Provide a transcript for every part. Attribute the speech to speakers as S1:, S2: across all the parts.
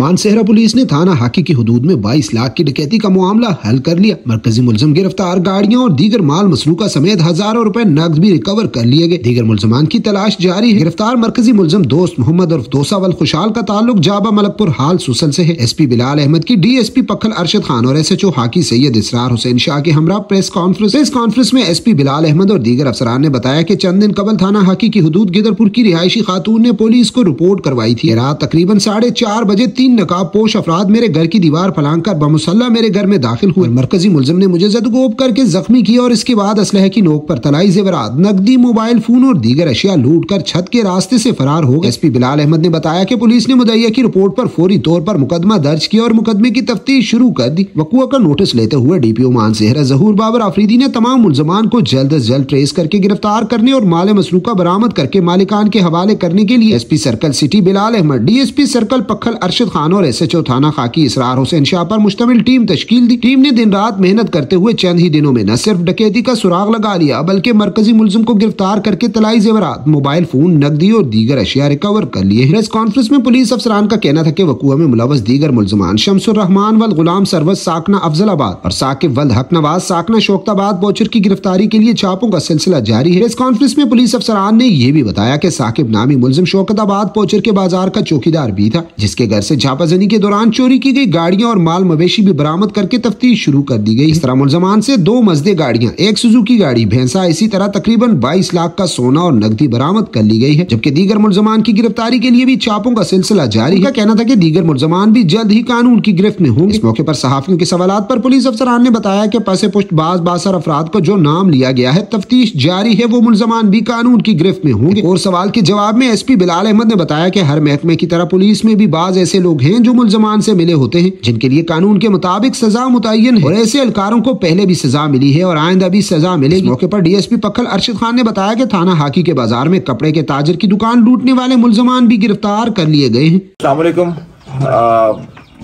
S1: Mansehra police ने थाना hockey की हुदूद में 22 लाख की डकैती का मामला हल कर लिया। मरकजी मुलजिम गिरफ्तार, गाड़ियां और दीगर माल मसरूका समेत हजारों रुपए नकद भी रिकवर कर लिए गए। दीगर मुलजमान की तलाश जारी है। गिरफ्तार मरकजी मुलजिम दोस्त मोहम्मद और दोसावल खुशाल का ताल्लुक जाबा मलकपुर हाल सुसल से है। SP बिलाल अहमद की DSP पक्खल अरशद खान और SHO हाकी सैयद इसरार हुसैन शाह के हमरा प्रेस कॉन्फ्रेंस में SP बिलाल अहमद और दीगर अफसरान ने बताया कि चंद दिन कबल थाना हाकी की हुदूद गिदरपुर की रिहायशी खातून ने पुलिस को रिपोर्ट करवाई थी। रात तकरीबन 4:30 बजे 3 नकाब पोश अफराद मेरे घर की दीवार फलांग कर बमुसल्ला मेरे घर में दाखिल हुए। मरकजी मुलजिम ने मुझे जदगोब करके जख्मी किया और इसके बाद असलहे की नोक पर तलाई जेवरात, नकदी, मोबाइल फोन और दीगर अशिया लूट कर छत के रास्ते से फरार हो गए। SP बिलाल अहमद ने बताया कि पुलिस ने मुद्दईया की रिपोर्ट पर फौरी तौर पर मुकदमा दर्ज किया और मुकदमे की तफ्तीश शुरू कर दी। वक़ुआ का नोटिस लेते हुए DPO मानसेहरा ज़हूर बाबर आफरीदी ने तमाम मुलजमान को जल्द अज जल्द ट्रेस करके गिरफ्तार करने और माल मसरूका बरामद करके मालिकान के हवाले करने के लिए SP circle city Bilal Ahmad, DSP circle Pakkhal Arshad Khan और SHO थाना खाकी इसरार हुसैन शाह पर मुश्तमिल टीम तश्कील दी। टीम ने दिन रात मेहनत करते हुए चंद ही दिनों में न सिर्फ डकैती का सुराग लगा लिया बल्कि मरकजी मुलजिम को गिरफ्तार करके तलाई जेवरात, मोबाइल फोन, नकदी और दीगर अशिया रिकवर कर लिए। प्रेस कॉन्फ्रेंस में पुलिस अफसरान का कहना था कि वक़ुआ में मुलव्वस दीगर मुलजमान शमसुर रहमान वल गुलाम सरवत साकना अफजलाबाद और साकिब वल हक नवाज साकना शोकताबाद पोचर की गिरफ्तारी के लिए छापों का सिलसिला जारी है। प्रेस कॉन्फ्रेंस में पुलिस अफसरान ने यह भी बताया कि साकिब नामी मुलजिम शोकताबाद पोचर के बाजार का चौकीदार भी था, जिसके घर से छापाजनी के दौरान चोरी की गई गाड़ियां और माल मवेशी भी बरामद करके तफ्तीश शुरू कर दी गई। इस तरह मुलजमान से 2 मजदे गाड़ियां, 1 सुजुकी गाड़ी, भैंसा, इसी तरह तकरीबन 22 लाख का सोना और नकदी बरामद कर ली गई है। जबकि दीगर मुलजमान की गिरफ्तारी के लिए भी छापों का सिलसिला जारी है। कहना था कि दीगर मुलजमान भी जल्द ही कानून की गिरफ्त में होंगे। इस मौके पर सहाफियों के सवालात पर पुलिस अफसरान ने बताया कि पसे पुष्ट बासर अफराद को जो नाम लिया गया है, तफ्तीश जारी है, वो मुलजमान भी कानून की गिरफ्त में होंगे। और सवाल के जवाब में SP बिलाल अहमद ने बताया कि हर महकमे की तरह पुलिस में भी बाज ऐसे लोग हैं जो मुलजमान से मिले होते हैं, जिनके लिए कानून के मुताबिक सजा मुतय्यन है और ऐसे एहलकारों को पहले भी सजा मिली है और आइंदा भी सजा मिलेगी। मौके पर DSP पक्खल अरशद खान ने बताया कि थाना हाकी के बाजार में कपड़े के ताजर की दुकान लूटने वाले मुलजमान भी गिरफ्तार कर लिए गए हैं।
S2: अस्सलाम वालेकुम।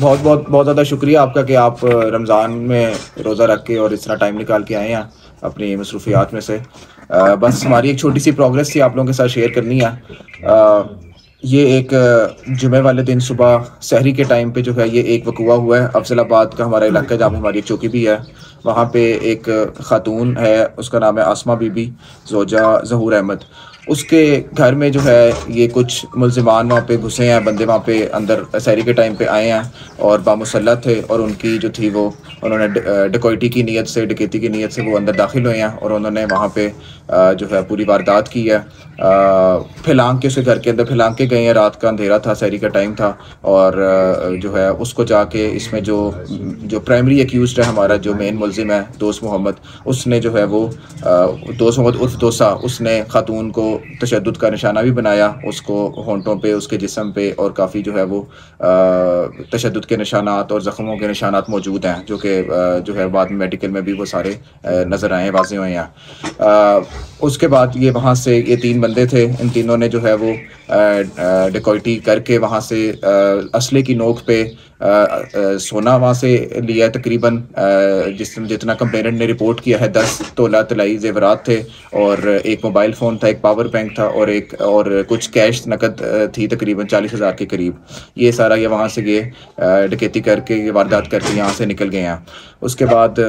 S2: बहुत ज़्यादा शुक्रिया आपका कि आप रमज़ान में रोज़ा रख के और इस तरह टाइम निकाल के आए हैं अपनी मसरूफियात में से। बस हमारी एक छोटी सी प्रोग्रेस थी आप लोगों के साथ शेयर करनी है। ये एक जुमे वाले दिन सुबह सहरी के टाइम पे जो है ये एक वक़ुआ हुआ है। अफजलाबाद का हमारा इलाका जहाँ हमारी एक चौकी भी है, वहाँ पे एक खातून है, उसका नाम है आसमा बीबी ज़ोजा ज़हूर अहमद। उसके घर में जो है ये कुछ मुलजिमान वहाँ पे घुसे हैं, बंदे वहाँ पे अंदर सहरी के टाइम पे आए हैं और बामुसल्लह थे और उनकी जो थी वो उन्होंने डकैती की नीयत से वो अंदर दाखिल हुए हैं और उन्होंने वहाँ पे जो है पूरी वारदात की है। फैलांग के उसके घर के अंदर फैलांग के गए हैं, रात का अंधेरा था, सहरी का टाइम था और जो है उसको जाके इसमें जो प्राइमरी एक्यूज्ड है हमारा जो मेन मुलजिम है दोस्त मोहम्मद, उसने जो है वो दोस्त मोहम्मद उर्फ दोसा, उसने खातून को तशद्दुद का निशाना भी बनाया, उसको होंठों पे, उसके जिस्म पे और काफ़ी जो है वो तशद्दुद के निशानात और ज़ख्मों के निशानात मौजूद हैं जो कि जो है बाद में मेडिकल में भी वो सारे नज़र आए, वाज़ेह हुए हैं। उसके बाद ये वहाँ से ये 3 बंदे थे, इन तीनों ने जो है वो डकैती करके वहाँ से असले की नोक पे सोना वहाँ से लिया तकरीबन जितना कंप्लेनेंट ने रिपोर्ट किया है 10 तोला तलाई जेवरात थे और एक मोबाइल फ़ोन था, एक पावर बैंक था और कुछ कैश नकद थी तकरीबन 40,000 के करीब। ये सारा ये वहाँ से ये डकैती करके ये वारदात करके यहाँ से निकल गए हैं। उसके बाद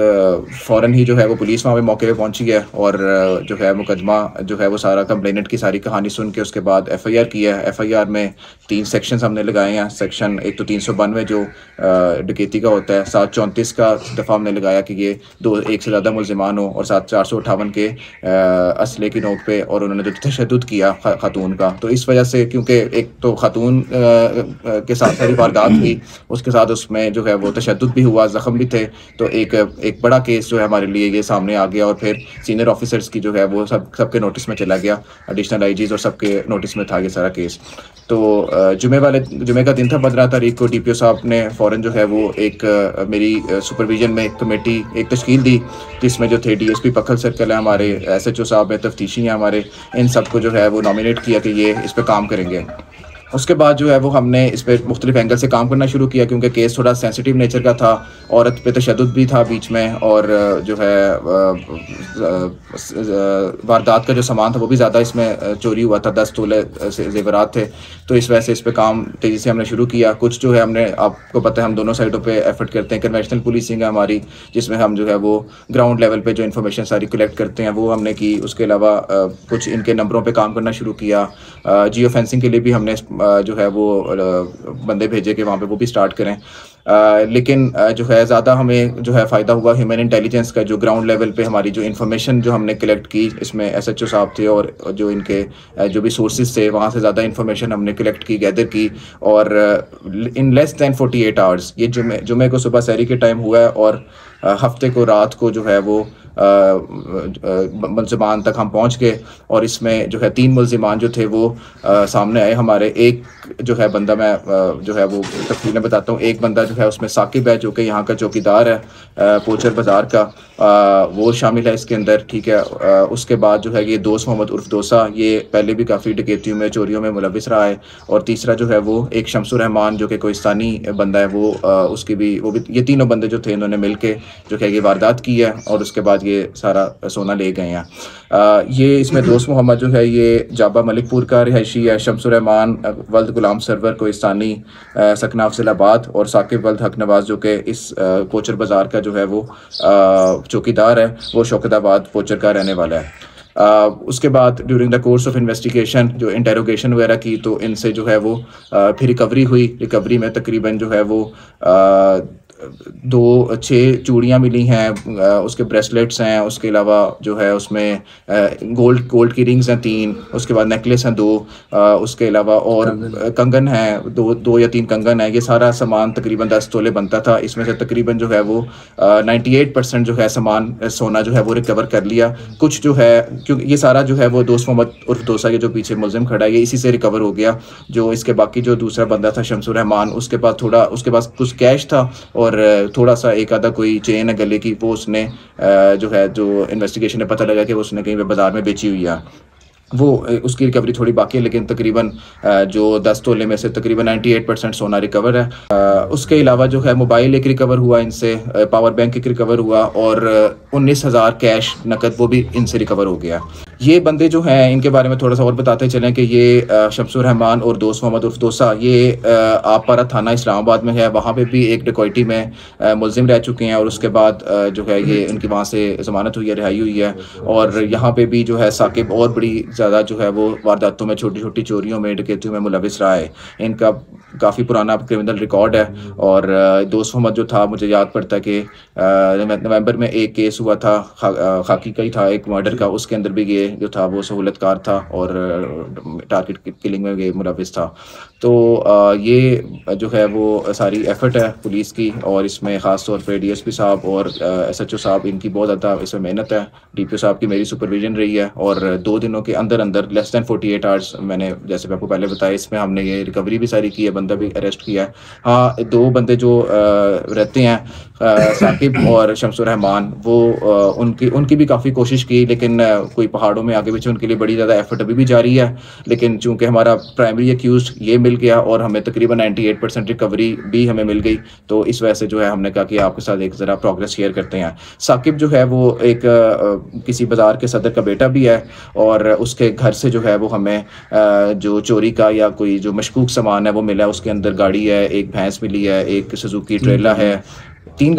S2: फ़ौरन ही जो है वो पुलिस वहाँ पे मौके पे पहुँची है और जो है मुकदमा जो है वो सारा कंप्लेनेंट की सारी कहानी सुन के उसके बाद FIR किया है। FIR में 3 सेक्शन हमने लगाए हैं। सेक्शन एक तो 392 जो डकैती का होता है, 734 का दफ़ा हमने लगाया कि ये 1 से ज़्यादा मुलजिमान हो और 458 के असले की नोक पे और उन्होंने जो तशद्दुद किया खातून का, तो इस वजह से क्योंकि एक तो खातून के साथ सारी वारदात हुई, उसके साथ उसमें जो है वो तशद्दुद भी हुआ, ज़ख्म भी थे, तो एक बड़ा केस जो है हमारे लिए ये सामने आ गया और फिर सीनियर ऑफिसर्स की जो है वो सबके नोटिस में चला गया, एडिशनल IGs और सबके नोटिस में था ये सारा केस। तो जुमे का दिन था 15 तारीख को DPO साहब ने फ़ौरन जो है वो एक मेरी सुपरविजन में एक कमेटी एक तश्कील दी जिसमें जो थे DSP पक्खल सर्कल है हमारे, SHO साहब है, तफ्तीशी हैं हमारे, इन सबको जो है वो नॉमिनेट किया कि ये इस पर काम करेंगे। उसके बाद जो है वो हमने इस पर मुख्तलिफ एंगल से काम करना शुरू किया, क्योंकि केस थोड़ा सेंसिटिव नेचर का था, औरत पे तशद्दुद भी था बीच में, और जो है वारदात का जो सामान था वो भी ज़्यादा इसमें चोरी हुआ था, 10 तोले जेवरात थे। तो इस वजह से इस पर काम तेज़ी से हमने शुरू किया। कुछ जो है हमने, आपको पता है हम दोनों साइडों पे एफर्ट करते हैं। कन्वेंशनल पुलिसिंग है हमारी, जिसमें हम जो है वो ग्राउंड लेवल पे जो इन्फॉर्मेशन सारी कलेक्ट करते हैं वो हमने की। उसके अलावा कुछ इनके नंबरों पे काम करना शुरू किया। जियो फेंसिंग के लिए भी हमने जो है वो बंदे भेजे कि वहाँ पे वो भी स्टार्ट करें। लेकिन जो है ज़्यादा हमें जो है फ़ायदा हुआ ह्यूमन इंटेलिजेंस का, जो ग्राउंड लेवल पे हमारी जो इन्फॉर्मेशन जो हमने कलेक्ट की, इसमें SHO साहब थे और जो इनके जो भी सोर्सेज थे वहाँ से ज़्यादा इन्फॉर्मेशन हमने कलेक्ट की, गैदर की, और इन लेस दैन 48 आवर्स, ये जुमे को सुबह सहरी के टाइम हुआ है, और हफ्ते को रात को जो है वो मुलज़िमान तक हम पहुंच गए। और इसमें जो है 3 मुलज़िमान जो थे वो सामने आए हमारे। एक जो है बंदा, मैं जो है वो तफसील में बताता हूँ। एक बंदा जो है उसमें साकिब है, जो कि यहाँ का चौकीदार है पोचर बाज़ार का, वो शामिल है इसके अंदर, ठीक है। उसके बाद जो है ये दोस्त मोहम्मद उर्फ दोसा, ये पहले भी काफ़ी डकैतियों में, चोरियों में मुलविस रहा है। और तीसरा जो है वो एक शमसुर रहमान, जो कि कोहिस्तानी बंदा है, वो उसकी भी, वो भी, ये तीनों बंदे जो थे इन्होंने मिल के जो है ये वारदात की है, और उसके बाद ये सारा सोना ले गए हैं। ये इसमें दोस्त मोहम्मद जो है ये जाबा मलिकपुर का रिहायशी है, शमसुर रहमान वल्द गुलाम सरवर कोहिस्तानी सकना अफजलाबाद, और साकिब वल्द हक नवाज जो कि इस पोचर बाज़ार का जो है वो चौकीदार है, वो शौकताबाद पोचर का रहने वाला है। उसके बाद during the course of investigation जो इंटेरोगेशन वगैरह की, तो इनसे जो है वो फिर रिकवरी हुई। रिकवरी में तकरीबन जो है वो 6 चूड़ियाँ मिली हैं, उसके ब्रेसलेट्स हैं, उसके अलावा जो है उसमें गोल्ड की रिंग्स हैं 3, उसके बाद नेकलेस हैं 2, उसके अलावा और कंगन हैं 2 या 3 कंगन है। ये सारा सामान तकरीबन 10 तोले बनता था। इसमें से तकरीबन जो है वो 98% जो है सामान सोना जो है वो रिकवर कर लिया। कुछ जो है, क्योंकि ये सारा जो है वो दोस्त मोहम्मद उर्फ दोसा के जो पीछे मुलजिम खड़ा है, ये इसी से रिकवर हो गया। जो इसके बाकी जो दूसरा बंदा था शमसुर रहमान, उसके पास कुछ कैश था, और थोड़ा सा एक आधा कोई चेन है गले की, वो उसने जो है, जो इन्वेस्टिगेशन में पता लगा कि वो उसने कहीं पे बाजार में बेची हुई है, वो उसकी रिकवरी थोड़ी बाकी है। लेकिन तकरीबन जो 10 तोले में से तकरीबन 98% सोना रिकवर है। उसके अलावा जो है मोबाइल एक रिकवर हुआ इनसे, पावर बैंक एक रिकवर हुआ, और 19,000 कैश नकद वो भी इनसे रिकवर हो गया। ये बंदे जो हैं इनके बारे में थोड़ा सा और बताते चलें कि ये शमसुर रहमान और दोस्त मोहम्मद उर्फ दोसा, ये आपपारा थाना इस्लामाबाद में है। वहाँ पे भी एक डकैती में मुलजिम रह चुके हैं, और उसके बाद जो है ये इनकी वहाँ से ज़मानत हुई है, रिहाई हुई है। और यहाँ पे भी जो है साकिब और बड़ी ज़्यादा जो है वो वारदातों में, छोटी छोटी चोरियों में, डकैतियों में मुलविस रहा है। इनका काफ़ी पुराना क्रिमिनल रिकॉर्ड है। और दोस्त मोहम्मद जो था, मुझे याद पड़ता है कि नवंबर में एक केस हुआ था, खाकी का ही था, एक मर्डर का, उसके अंदर भी ये जो था वो सहूलतकार था और टारगेट किलिंग में ये मुलविस था। तो ये जो है वो सारी एफर्ट है पुलिस की, और इसमें ख़ास तौर पे DSP साहब और SHO साहब, इनकी बहुत ज़्यादा इसमें मेहनत है। DPO साहब की मेरी सुपरविजन रही है, और 2 दिनों के अंदर लेस दैन 48 आवर्स, मैंने जैसे मैं आपको पहले बताया, इसमें हमने ये रिकवरी भी सारी की है, बंदा भी अरेस्ट किया है। हाँ, 2 बंदे जो रहते हैं साकिब और शमसुर रहमान, वो उनकी भी काफ़ी कोशिश की, लेकिन कोई पहाड़ों में आगे पीछे उनके लिए बड़ी ज़्यादा एफर्ट अभी भी जारी है। लेकिन चूंकि हमारा प्राइमरी एक्यूज ये मिल गया, और हमें तकरीबन 98% रिकवरी भी हमें मिल गई, तो इस वजह से जो है हमने कहा कि आपके साथ एक ज़रा प्रोग्रेस शेयर करते हैं। साकिब जो है वो एक किसी बाज़ार के सदर का बेटा भी है, और उसके घर से जो है वो हमें जो चोरी का या कोई जो मशकूक सामान है वो मिला है। उसके अंदर गाड़ी है, एक भैंस मिली है, एक सुजुकी ट्रेला है, 3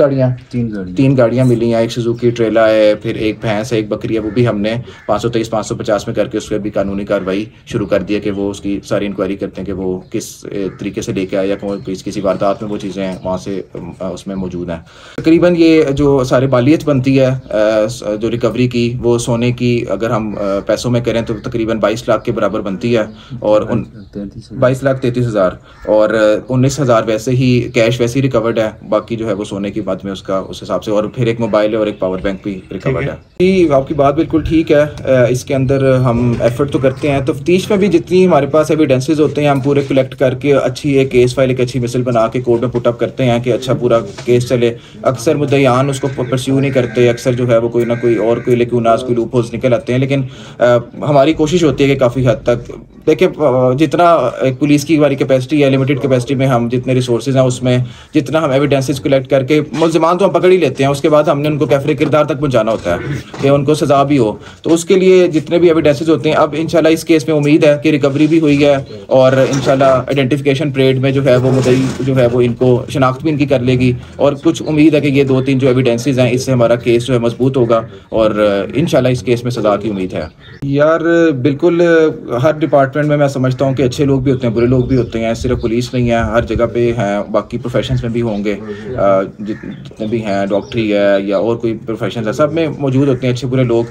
S2: गाड़ियाँ मिली हैं, एक सुजुकी ट्रेला है, फिर एक भैंस है, एक बकरी है। वो भी हमने 523 550 में करके उस पर भी कानूनी कार्रवाई शुरू कर दी है कि वो उसकी सारी इंक्वायरी करते हैं कि वो किस तरीके से लेके आया, किसी वारदात में वो चीज़ें वहाँ से उसमें मौजूद हैं। तकरीबन ये जो सारे बालियत बनती है जो रिकवरी की, वो सोने की अगर हम पैसों में करें तो तकरीबन 22 लाख के बराबर बनती है, और 22,33,000, और 19,000 वैसे ही कैश वैसे ही रिकवर्ड है, बाकी जो है वो सोने होने की बाद में उसका उस हिसाब से, और फिर एक मोबाइल है और एक पावर बैंक भी रिकवर्ड है। जी आपकी बात बिल्कुल ठीक है। इसके अंदर हम एफर्ट तो करते हैं, तफ्तीश में भी जितनी हमारे पास एविडेंसेस होते हैं हम पूरे कलेक्ट करके अच्छी एक केस फाइल, एक अच्छी मिसल बना के कोर्ट में पुट अप करते हैं कि अच्छा पूरा केस चले। अक्सर मुद्दईयान उसको परस्यू नहीं करते, अक्सर जो है वो कोई ना कोई और कोई लेकुनास कोई लूप होल्स निकल आते हैं, लेकिन हमारी कोशिश होती है कि काफ़ी हद तक देखिए जितना एक पुलिस की हमारी कैपेसिटी है, लिमिटेड कैपेसिटी में हम जितने रिसोर्सेज हैं उसमें जितना हम एविडेंसेस कलेक्ट करके मुल्ज़िमान तो हम पकड़ ही लेते हैं, उसके बाद हमने उनको कैफरे किरदार तक पहुंचाना होता है कि उनको सज़ा भी हो। तो उसके लिए जितने भी एविडेंसेस होते हैं, अब इंशाल्लाह इस केस में उम्मीद है कि रिकवरी भी हुई है और इंशाल्लाह आइडेंटिफिकेशन परेड में जो है वो मुद्दई जो है वो इनको शनाख्त भी इनकी कर लेगी, और कुछ उम्मीद है कि ये 2-3 जो एविडेंसेस हैं इससे हमारा केस जो है मजबूत होगा और इंशाल्लाह इस केस में सज़ा की उम्मीद है। यार बिल्कुल हर डिपार्टमेंट में मैं समझता हूँ कि अच्छे लोग भी होते हैं, बुरे लोग भी होते हैं, सिर्फ पुलिस नहीं है, हर जगह पे हैं, बाकी प्रोफेशंस में भी होंगे, जितने भी हैं, डॉक्टरी है या और कोई प्रोफेशन है, सब में मौजूद होते हैं अच्छे बुरे लोग।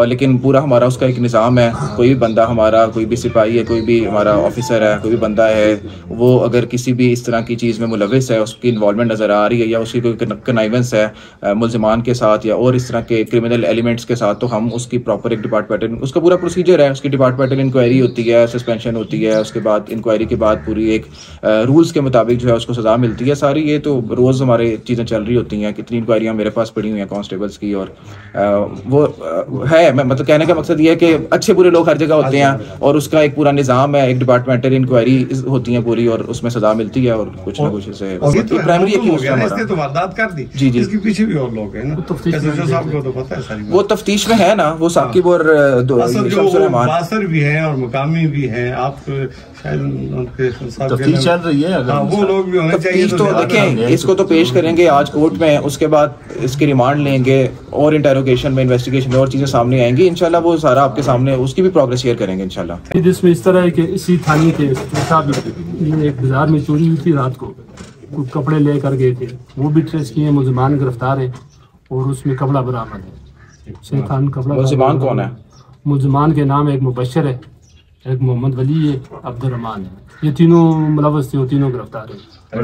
S2: लेकिन पूरा हमारा उसका एक निज़ाम है, कोई भी बंदा हमारा, कोई भी सिपाही है, कोई भी हमारा ऑफिसर है, कोई भी बंदा है, वो अगर किसी भी इस तरह की चीज़ में मुलविस है, उसकी इन्वॉल्वमेंट नज़र आ रही है या उसकी कोई कनाइवेंस है मुल्ज़िमान के साथ या और इस तरह के क्रिमिनल एलिमेंट्स के साथ, तो हम उसकी प्रॉपर एक डिपार्टमेंटल, उसका पूरा प्रोसीजर है, उसकी डिपार्टमेंटल इंक्वायरी होती है, सस्पेंशन होती है, उसके बाद इंक्वायरी के बाद पूरी एक रूल्स के मुताबिक जो है उसको सज़ा मिलती है सारी। ये तो रोज़ हमारे चीज़ें चल रही होती हैं, कितनी इंक्वायरियाँ मेरे पास पड़ी हुई हैं कांस्टेबल्स की, और वो है मैं मतलब कहने का मकसद ये है कि अच्छे बुरे लोग हर जगह होते हैं और उसका एक पूरा निज़ाम है, एक डिपार्टमेंटल इंक्वायरी होती है पूरी और उसमें सज़ा मिलती है और कुछ ना कुछ से प्राइमरी जी जी
S3: इसके पीछे भी और लोग हैं ना, तो पता है सारी
S2: वो तफ्तीश में है ना, वो साकिब और
S3: बासर भी हैं और मुकामी भी हैं, आप
S4: तफ्तीश चल रही है, अगर
S3: वो लोग भी होने चाहिए।
S2: तो देखें इसको तो पेश करेंगे आज कोर्ट में, उसके बाद इसके रिमांड लेंगे और इंटेरोगेशन में, इन्वेस्टिगेशन में और चीजें सामने आएंगी, इंशाल्लाह वो सारा आपके सामने उसकी भी प्रोग्रेस शेयर करेंगे इंशाल्लाह।
S5: जिसमें इस तरह है कि इसी थाने के साहब एक बाजार में चोरी हुई थी, रात को कुछ कपड़े ले कर गए थे, वो भी ट्रेस किए, मुल्ज़िमान गिरफ्तार है और उसमें कपड़ा बरामद है। थान कपड़ा,
S2: मुल्ज़िमान कौन है?
S5: मुल्ज़िमान के नाम एक मुबशर है, एक मोहम्मद वली है, अब्दुर्रहमान है, ये तीनों मुलव्वस थे, वो तीनों गिरफ्तार है।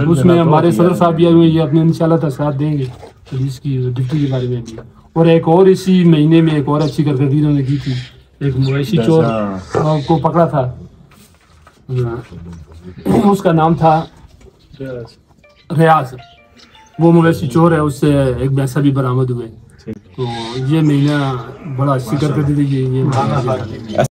S5: उसमें हमारे सदर साहब भी आए हुए, ये अपने इंशाल्लाह तफसीलात देंगे पुलिस की ड्यूटी के बारे में भी। और एक और इसी महीने में एक और अच्छी कारकर्दगी उन्होंने की थी, एक मवेशी चोर को पकड़ा था, उसका नाम था रियाज, वो मवेशी चोर है, उससे एक भैंसा भी बरामद हुए। तो ये महीना बड़ा अच्छी कारकर्दगी थी ये